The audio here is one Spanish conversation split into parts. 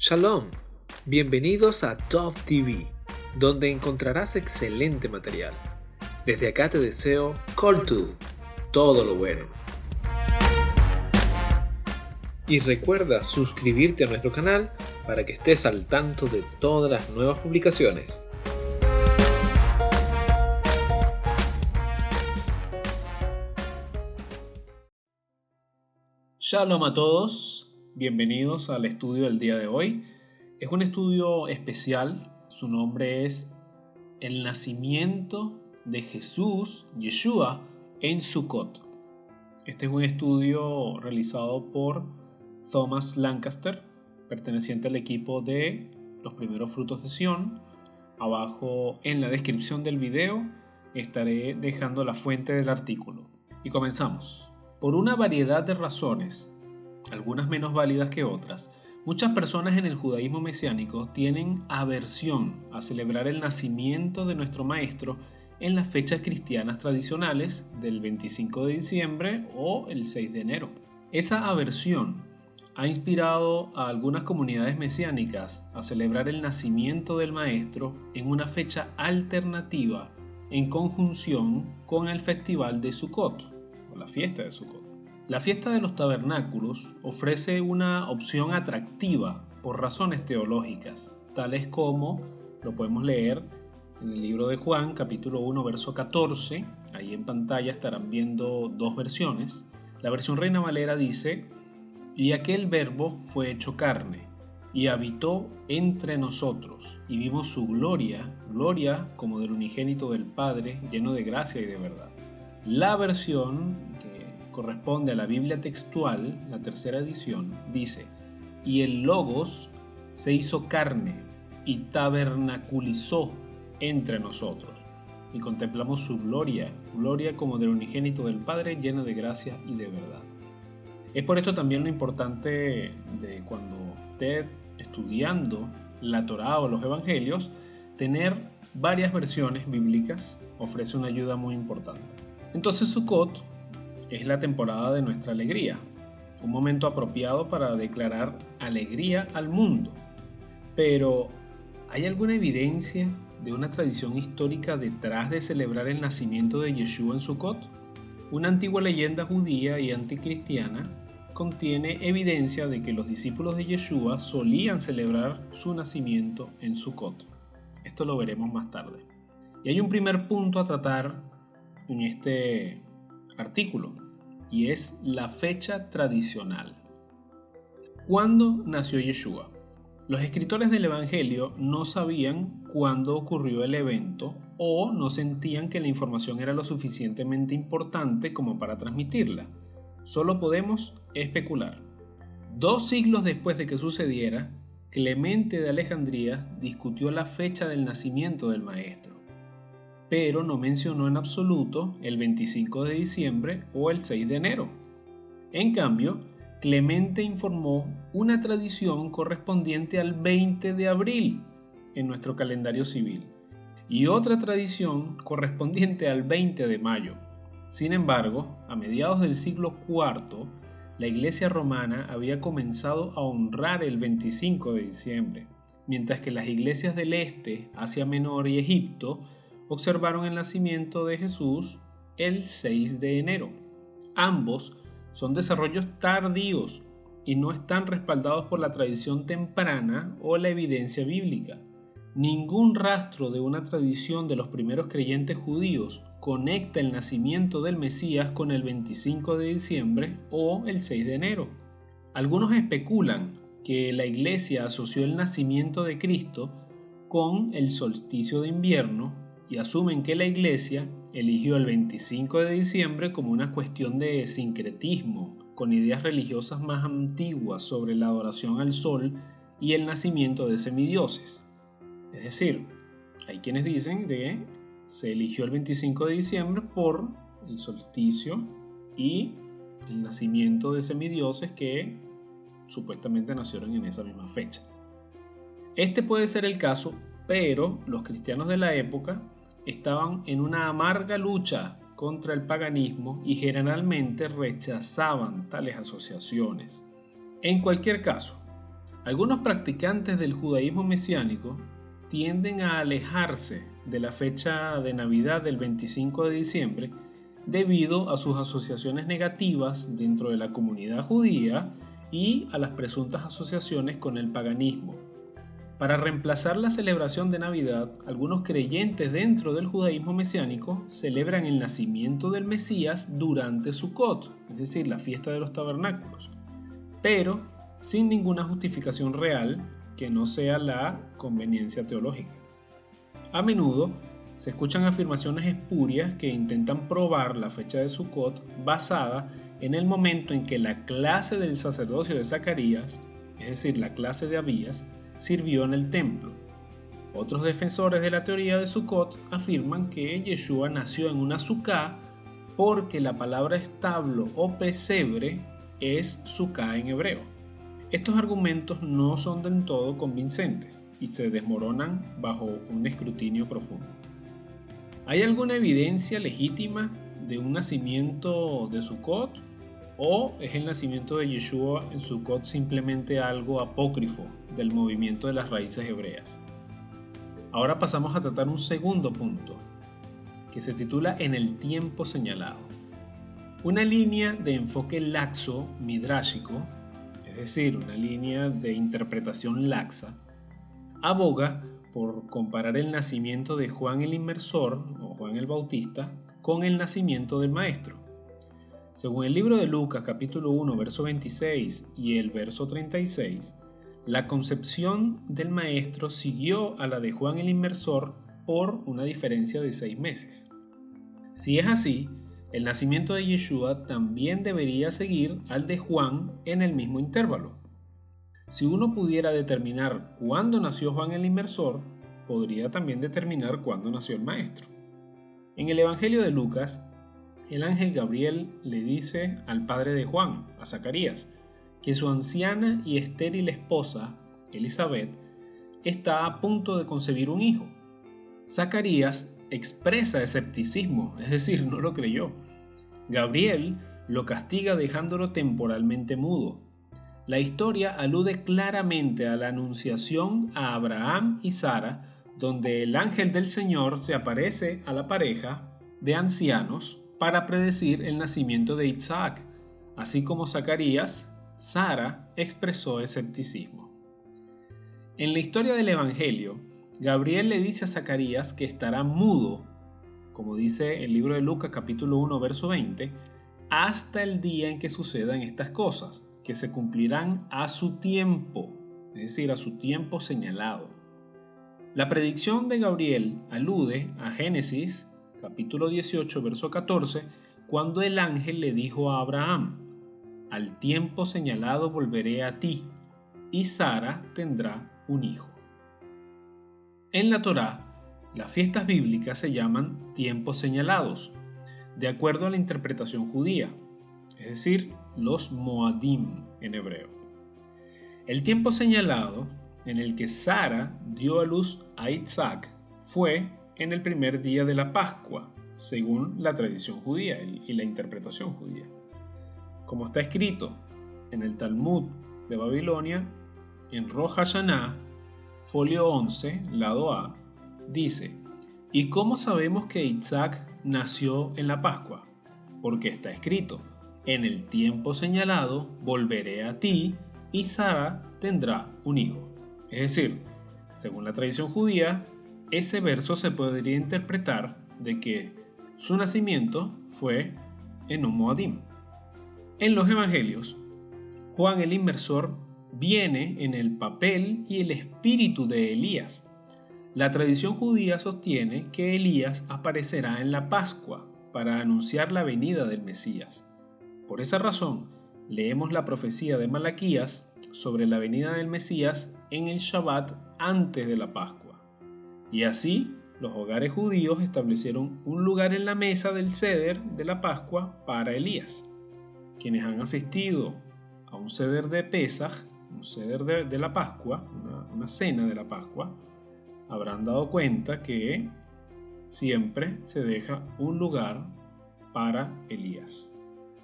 Shalom, bienvenidos a Dove TV, donde encontrarás excelente material. Desde acá te deseo Kol Tuv, todo lo bueno. Y recuerda suscribirte a nuestro canal para que estés al tanto de todas las nuevas publicaciones. Shalom a todos, bienvenidos al estudio del día de hoy. Es un estudio especial, su nombre es El nacimiento de Jesús, Yeshua, en Sukkot. Este es un estudio realizado por Thomas Lancaster, perteneciente al equipo de Los Primeros Frutos de Sion. Abajo en la descripción del video estaré dejando la fuente del artículo. Y comenzamos. Por una variedad de razones, algunas menos válidas que otras, muchas personas en el judaísmo mesiánico tienen aversión a celebrar el nacimiento de nuestro Maestro en las fechas cristianas tradicionales del 25 de diciembre o el 6 de enero. Esa aversión ha inspirado a algunas comunidades mesiánicas a celebrar el nacimiento del Maestro en una fecha alternativa en conjunción con el festival de Sukkot, o la fiesta de Sukkot. La fiesta de los tabernáculos ofrece una opción atractiva por razones teológicas, tales como lo podemos leer en el libro de Juan, capítulo 1, verso 14. Ahí en pantalla estarán viendo dos versiones. La versión Reina Valera dice: "Y aquel verbo fue hecho carne, y habitó entre nosotros, y vimos su gloria, gloria como del unigénito del Padre, lleno de gracia y de verdad". La versión que corresponde a la Biblia textual, la tercera edición, dice: "Y el Logos se hizo carne y tabernaculizó entre nosotros, y contemplamos su gloria, gloria como del unigénito del Padre, llena de gracia y de verdad". Es por esto también lo importante de cuando esté estudiando la Torá o los Evangelios, tener varias versiones bíblicas ofrece una ayuda muy importante. Entonces Sukkot es la temporada de nuestra alegría, un momento apropiado para declarar alegría al mundo. Pero, ¿hay alguna evidencia de una tradición histórica detrás de celebrar el nacimiento de Yeshua en Sukkot? Una antigua leyenda judía y anticristiana contiene evidencia de que los discípulos de Yeshua solían celebrar su nacimiento en Sukkot. Esto lo veremos más tarde. Y hay un primer punto a tratar en este artículo, y es la fecha tradicional. ¿Cuándo nació Yeshua? Los escritores del Evangelio no sabían cuándo ocurrió el evento o no sentían que la información era lo suficientemente importante como para transmitirla. Solo podemos especular. 2 siglos después de que sucediera, Clemente de Alejandría discutió la fecha del nacimiento del Maestro, pero no mencionó en absoluto el 25 de diciembre o el 6 de enero. En cambio, Clemente informó una tradición correspondiente al 20 de abril en nuestro calendario civil y otra tradición correspondiente al 20 de mayo. Sin embargo, a mediados del siglo IV, la Iglesia romana había comenzado a honrar el 25 de diciembre, mientras que las iglesias del este, Asia Menor y Egipto observaron el nacimiento de Jesús el 6 de enero. Ambos son desarrollos tardíos y no están respaldados por la tradición temprana o la evidencia bíblica. Ningún rastro de una tradición de los primeros creyentes judíos conecta el nacimiento del Mesías con el 25 de diciembre o el 6 de enero. Algunos especulan que la Iglesia asoció el nacimiento de Cristo con el solsticio de invierno y asumen que la Iglesia eligió el 25 de diciembre como una cuestión de sincretismo, con ideas religiosas más antiguas sobre la adoración al sol y el nacimiento de semidioses. Es decir, hay quienes dicen que se eligió el 25 de diciembre por el solsticio y el nacimiento de semidioses que supuestamente nacieron en esa misma fecha. Este puede ser el caso, pero los cristianos de la época estaban en una amarga lucha contra el paganismo y generalmente rechazaban tales asociaciones. En cualquier caso, Algunos practicantes del judaísmo mesiánico tienden a alejarse de la fecha de Navidad del 25 de diciembre debido a sus asociaciones negativas dentro de la comunidad judía y a las presuntas asociaciones con el paganismo. Para reemplazar la celebración de Navidad, algunos creyentes dentro del judaísmo mesiánico celebran el nacimiento del Mesías durante Sukkot, es decir, la fiesta de los tabernáculos, pero sin ninguna justificación real que no sea la conveniencia teológica. A menudo se escuchan afirmaciones espurias que intentan probar la fecha de Sukkot basada en el momento en que la clase del sacerdocio de Zacarías, es decir, la clase de Abías, sirvió en el templo. Otros defensores de la teoría de Sukkot afirman que Yeshua nació en una suká porque la palabra establo o pesebre es suká en hebreo. Estos argumentos no son del todo convincentes y se desmoronan bajo un escrutinio profundo. ¿Hay alguna evidencia legítima de un nacimiento de Sukkot? ¿O es el nacimiento de Yeshua en Sukkot simplemente algo apócrifo del movimiento de las raíces hebreas? Ahora pasamos a tratar un segundo punto, que se titula En el tiempo señalado. Una línea de enfoque laxo midrashico, es decir, una línea de interpretación laxa, aboga por comparar el nacimiento de Juan el Inmersor o Juan el Bautista con el nacimiento del Maestro. Según el libro de Lucas capítulo 1 verso 26 y el verso 36, la concepción del Maestro siguió a la de Juan el Inmersor por una diferencia de 6 meses. Si es así, el nacimiento de Yeshua también debería seguir al de Juan en el mismo intervalo. Si uno pudiera determinar cuándo nació Juan el Inmersor, podría también determinar cuándo nació el Maestro. En el Evangelio de Lucas, el ángel Gabriel le dice al padre de Juan, a Zacarías, que su anciana y estéril esposa, Elizabeth, está a punto de concebir un hijo. Zacarías expresa escepticismo, es decir, no lo creyó. Gabriel lo castiga dejándolo temporalmente mudo. La historia alude claramente a la anunciación a Abraham y Sara, donde el ángel del Señor se aparece a la pareja de ancianos para predecir el nacimiento de Isaac. Así como Zacarías, Sara expresó escepticismo. En la historia del Evangelio, Gabriel le dice a Zacarías que estará mudo, como dice el libro de Lucas capítulo 1 verso 20, hasta el día en que sucedan estas cosas, que se cumplirán a su tiempo, es decir, a su tiempo señalado. La predicción de Gabriel alude a Génesis capítulo 18 verso 14, cuando el ángel le dijo a Abraham: al tiempo señalado volveré a ti, y Sara tendrá un hijo. En la Torá, las fiestas bíblicas se llaman tiempos señalados, de acuerdo a la interpretación judía, es decir, los Moadim en hebreo. El tiempo señalado en el que Sara dio a luz a Isaac fue en el primer día de la Pascua, según la tradición judía y la interpretación judía. Como está escrito en el Talmud de Babilonia, en Rosh Hashanah, folio 11, lado A, dice: ¿y cómo sabemos que Isaac nació en la Pascua? Porque está escrito: en el tiempo señalado volveré a ti y Sara tendrá un hijo. Es decir, según la tradición judía, ese verso se podría interpretar de que su nacimiento fue en un Moadim. En los evangelios, Juan el Inmersor viene en el papel y el espíritu de Elías. La tradición judía sostiene que Elías aparecerá en la Pascua para anunciar la venida del Mesías. Por esa razón, leemos la profecía de Malaquías sobre la venida del Mesías en el Shabbat antes de la Pascua. Y así, los hogares judíos establecieron un lugar en la mesa del Seder de la Pascua para Elías. Quienes han asistido a un Seder de Pesaj, un Seder de la Pascua, una cena de la Pascua, habrán dado cuenta que siempre se deja un lugar para Elías.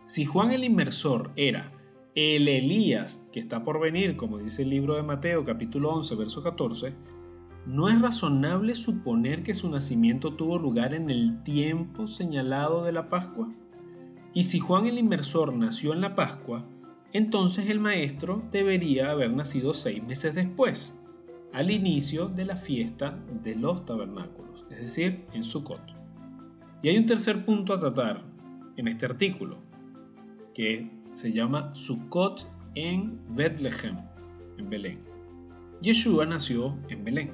Si Juan el Inmersor era el Elías que está por venir, como dice el libro de Mateo capítulo 11, verso 14, no es razonable suponer que su nacimiento tuvo lugar en el tiempo señalado de la Pascua. Y si Juan el Inmersor nació en la Pascua, entonces el Maestro debería haber nacido 6 meses después, al inicio de la fiesta de los tabernáculos, es decir, en Sukkot. Y hay un tercer punto a tratar en este artículo, que se llama Sukkot en Betlehem, en Belén. Yeshua nació en Belén.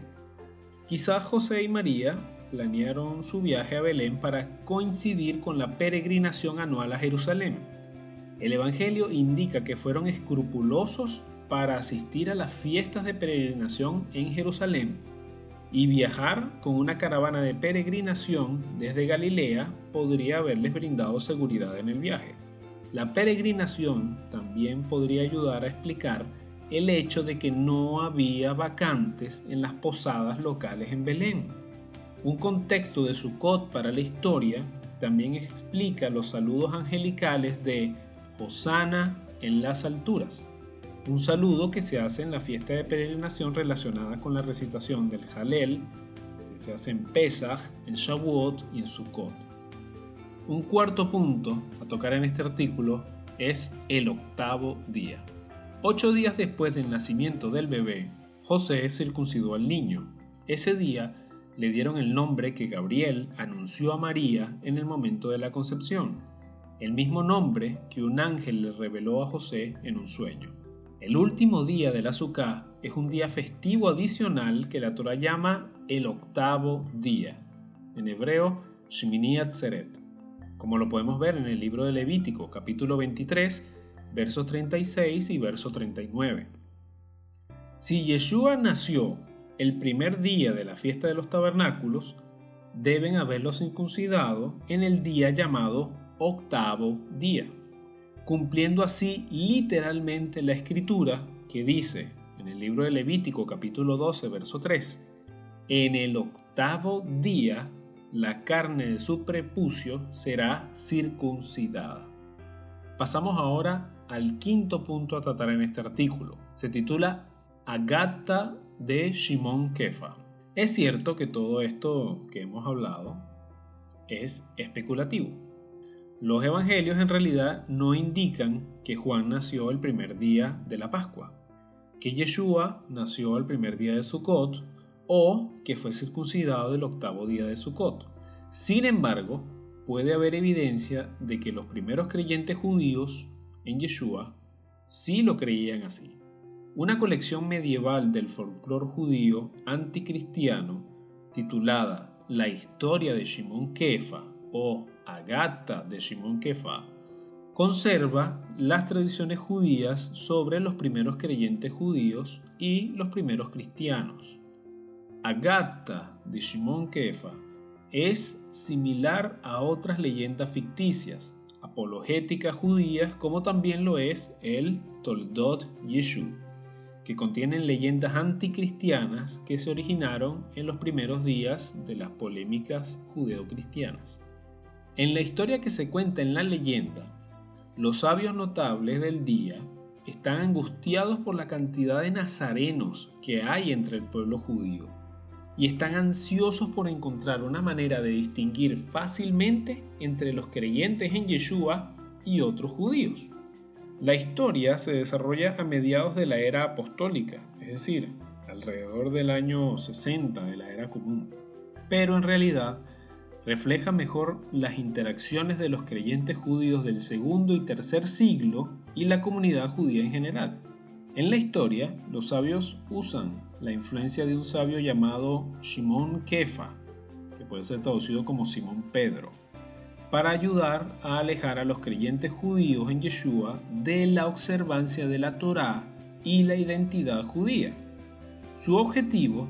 Quizás José y María planearon su viaje a Belén para coincidir con la peregrinación anual a Jerusalén. El Evangelio indica que fueron escrupulosos para asistir a las fiestas de peregrinación en Jerusalén, y viajar con una caravana de peregrinación desde Galilea podría haberles brindado seguridad en el viaje. La peregrinación también podría ayudar a explicar el hecho de que no había vacantes en las posadas locales en Belén. Un contexto de Sukkot para la historia también explica los saludos angelicales de Hosana en las alturas, un saludo que se hace en la fiesta de peregrinación relacionada con la recitación del Halel, que se hace en Pesaj, en Shavuot y en Sukkot. Un cuarto punto a tocar en este artículo es el octavo día. 8 días después del nacimiento del bebé, José circuncidó al niño. Ese día le dieron el nombre que Gabriel anunció a María en el momento de la concepción, el mismo nombre que un ángel le reveló a José en un sueño. El último día de la Sukkah es un día festivo adicional que la Torá llama el octavo día, en hebreo Shmini Atzeret, como lo podemos ver en el libro de Levítico, capítulo 23, versos 36 y verso 39. Si Yeshua nació el primer día de la fiesta de los tabernáculos, deben haberlo circuncidado en el día llamado octavo día, cumpliendo así literalmente la escritura que dice en el libro de Levítico capítulo 12 verso 3: en el octavo día la carne de su prepucio será circuncidada. Pasamos ahora al quinto punto a tratar en este artículo. Se titula Agatta de Shimon Kefa. Es cierto que todo esto que hemos hablado es especulativo. Los evangelios en realidad no indican que Juan nació el primer día de la Pascua, que Yeshua nació el primer día de Sukkot o que fue circuncidado el octavo día de Sukkot. Sin embargo, puede haber evidencia de que los primeros creyentes judíos en Yeshua sí lo creían así. Una colección medieval del folclore judío anticristiano titulada La historia de Shimon Kefa o Agatta de Shimon Kefa conserva las tradiciones judías sobre los primeros creyentes judíos y los primeros cristianos. Agatta de Shimon Kefa es similar a otras leyendas ficticias, apologéticas judías, como también lo es el Toldot Yeshu, que contienen leyendas anticristianas que se originaron en los primeros días de las polémicas judeocristianas. En la historia que se cuenta en la leyenda, los sabios notables del día están angustiados por la cantidad de nazarenos que hay entre el pueblo judío y están ansiosos por encontrar una manera de distinguir fácilmente entre los creyentes en Yeshua y otros judíos. La historia se desarrolla a mediados de la era apostólica, es decir, alrededor del año 60 de la era común, pero en realidad refleja mejor las interacciones de los creyentes judíos del segundo y tercer siglo y la comunidad judía en general. En la historia, los sabios usan la influencia de un sabio llamado Shimon Kefa, que puede ser traducido como Simón Pedro, para ayudar a alejar a los creyentes judíos en Yeshua de la observancia de la Torá y la identidad judía. Su objetivo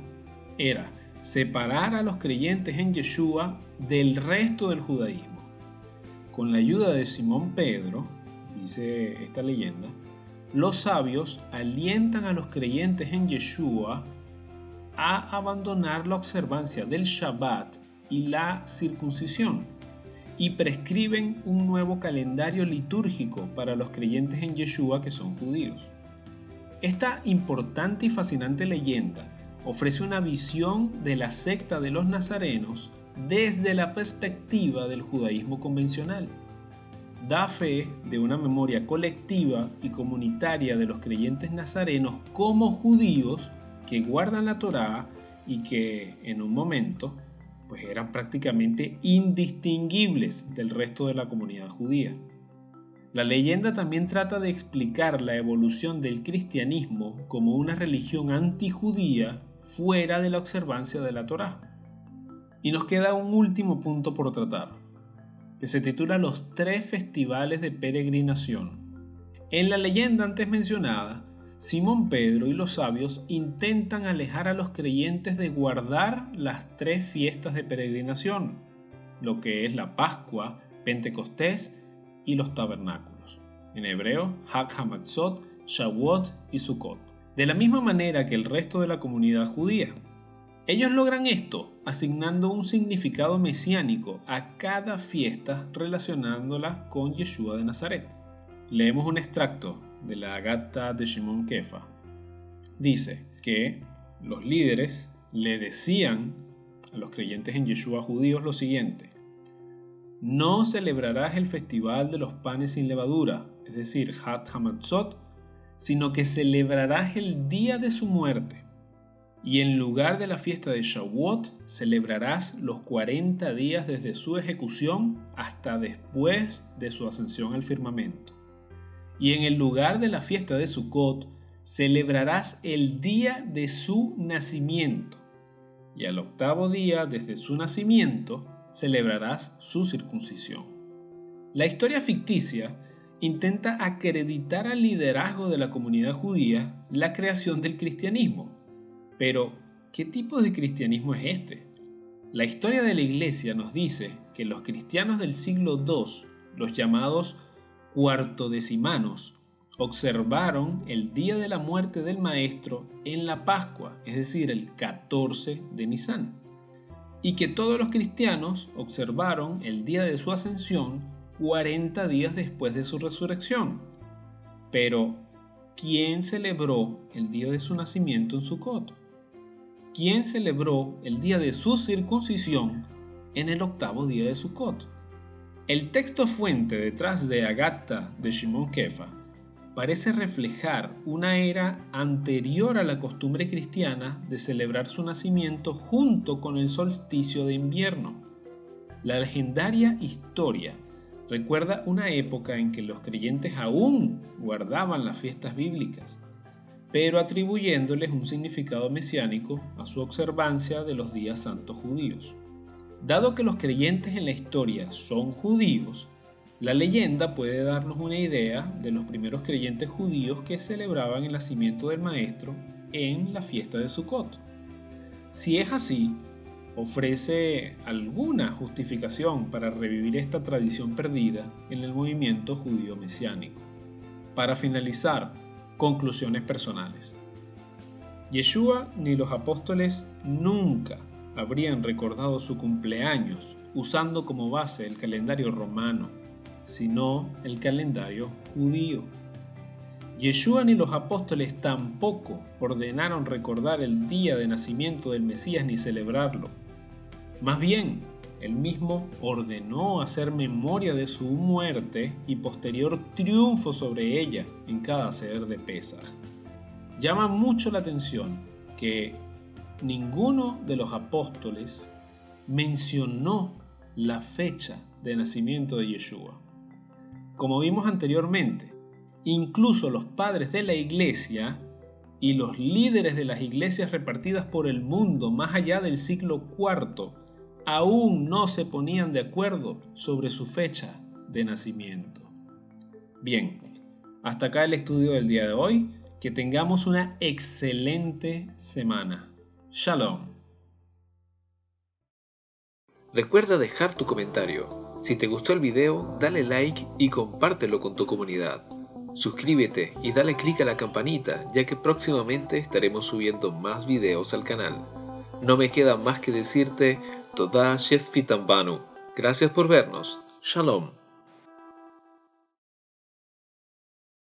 era separar a los creyentes en Yeshua del resto del judaísmo. Con la ayuda de Simón Pedro, dice esta leyenda, los sabios alientan a los creyentes en Yeshua a abandonar la observancia del Shabbat y la circuncisión, y prescriben un nuevo calendario litúrgico para los creyentes en Yeshua que son judíos. Esta importante y fascinante leyenda ofrece una visión de la secta de los nazarenos desde la perspectiva del judaísmo convencional. Da fe de una memoria colectiva y comunitaria de los creyentes nazarenos como judíos que guardan la Torá y que en un momento pues eran prácticamente indistinguibles del resto de la comunidad judía. La leyenda también trata de explicar la evolución del cristianismo como una religión antijudía fuera de la observancia de la Torá. Y nos queda un último punto por tratar, que se titula Los 3 festivales de peregrinación. En la leyenda antes mencionada, Simón Pedro y los sabios intentan alejar a los creyentes de guardar las 3 fiestas de peregrinación, lo que es la Pascua, Pentecostés y los tabernáculos. En hebreo, Hag HaMatzot, Shavuot y Sukkot. De la misma manera que el resto de la comunidad judía. Ellos logran esto asignando un significado mesiánico a cada fiesta relacionándola con Yeshua de Nazaret. Leemos un extracto de la Agatta de Shimon Kefa. Dice que los líderes le decían a los creyentes en Yeshua judíos lo siguiente: no celebrarás el festival de los panes sin levadura, es decir, Hag HaMatzot, sino que celebrarás el día de su muerte. Y en lugar de la fiesta de Shavuot, celebrarás los 40 días desde su ejecución hasta después de su ascensión al firmamento. Y en el lugar de la fiesta de Sukkot, celebrarás el día de su nacimiento. Y al 8º día desde su nacimiento, celebrarás su circuncisión. La historia ficticia intenta acreditar al liderazgo de la comunidad judía la creación del cristianismo. Pero, ¿qué tipo de cristianismo es este? La historia de la Iglesia nos dice que los cristianos del siglo II, los llamados cuartodecimanos, observaron el día de la muerte del Maestro en la Pascua, es decir, el 14 de Nisán, y que todos los cristianos observaron el día de su ascensión 40 días después de su resurrección. Pero, ¿quién celebró el día de su nacimiento en Sukkot? ¿Quién celebró el día de su circuncisión en el 8º día de Sukkot? El texto fuente detrás de Agatta de Shimon Kefa parece reflejar una era anterior a la costumbre cristiana de celebrar su nacimiento junto con el solsticio de invierno. La legendaria historia recuerda una época en que los creyentes aún guardaban las fiestas bíblicas, pero atribuyéndoles un significado mesiánico a su observancia de los días santos judíos. Dado que los creyentes en la historia son judíos, la leyenda puede darnos una idea de los primeros creyentes judíos que celebraban el nacimiento del Maestro en la fiesta de Sukkot. Si es así, ofrece alguna justificación para revivir esta tradición perdida en el movimiento judío mesiánico. Para finalizar, conclusiones personales. Yeshua ni los apóstoles nunca habrían recordado su cumpleaños usando como base el calendario romano, sino el calendario judío. Yeshua ni los apóstoles tampoco ordenaron recordar el día de nacimiento del Mesías ni celebrarlo. Más bien, él mismo ordenó hacer memoria de su muerte y posterior triunfo sobre ella en cada seder de Pesaj. Llama mucho la atención que ninguno de los apóstoles mencionó la fecha de nacimiento de Yeshua. Como vimos anteriormente, incluso los padres de la iglesia y los líderes de las iglesias repartidas por el mundo más allá del siglo IV aún no se ponían de acuerdo sobre su fecha de nacimiento. Bien, hasta acá el estudio del día de hoy. Que tengamos una excelente semana. Shalom. Recuerda dejar tu comentario. Si te gustó el video, dale like y compártelo con tu comunidad. Suscríbete y dale click a la campanita, ya que próximamente estaremos subiendo más videos al canal. No me queda más que decirte Toda Shesfitan Banu. Gracias por vernos. Shalom.